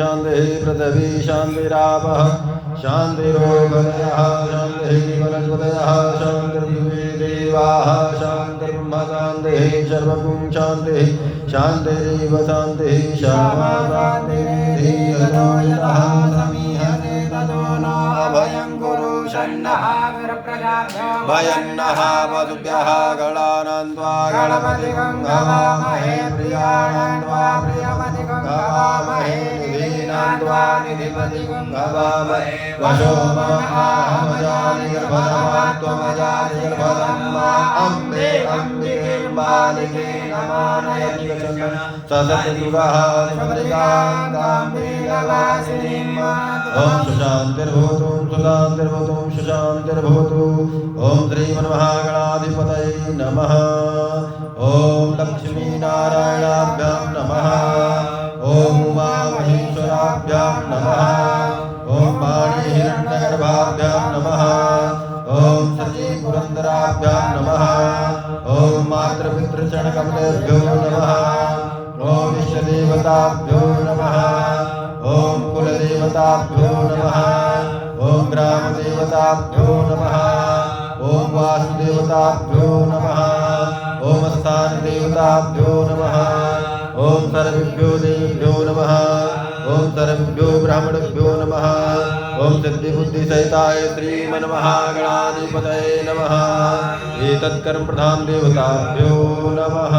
शान्तिः पृथिवी शान्तिरापः शान्तिरोगदयः शान्तिः वनस्पतयः शान्तिर्दिवे देवाः शान्तिर्ब्रह्म शान्तिः सर्वगुं शान्तिः शान्तिरेव शान्तिः श्यामा शान्तिरेधि यतो यतः समीहते ततो न अभयं कुरु षण्णः भयन्नः वसुभ्यः गणानन्त्वा गणपतिं हवामहे प्रियाणन्त्वा प्रियपतिं हवामहे निधीनान्त्वा निधिपतिं हवामहे वशो महामजानिर्भरमात्वमजानिर्भरं मा अम्बे अम्बिके बालिके नमानयति वचन सदतिवः समृताङ्गाम्बेलवासिनीं ॐ सुशान्तिर्भवतु सुशान्तिर्भवतु सुशान्तिर्भवतु ॐ श्रीमन्महागणाधिपतये नमः ॐ लक्ष्मीनारायणाभ्यां नमः ॐ उमामहेश्वराभ्यां नमः ॐ वाणीहिरण्यगर्भाभ्यां नमः ॐ सचीपुरन्दराभ्यां नमः ॐ मातृपितृचरणकमलेभ्यो नमः ॐ इष्टदेवताभ्यो नमः ॐ कुलदेवताभ्यो नमः ॐ ग्रामदेवताभ्यो नमः ॐ वासुदेवताभ्यो नमः ॐ स्थानदेवताभ्यो नमः ॐ सर्वेभ्यो देवेभ्यो नमः ॐ सर्वेभ्यो ब्राह्मणेभ्यो नमः ॐ सिद्धिबुद्धिसहिताय श्रीमन्महागणाधिपतये नमः एतत्कर्म प्रधान देवताभ्यो नमः।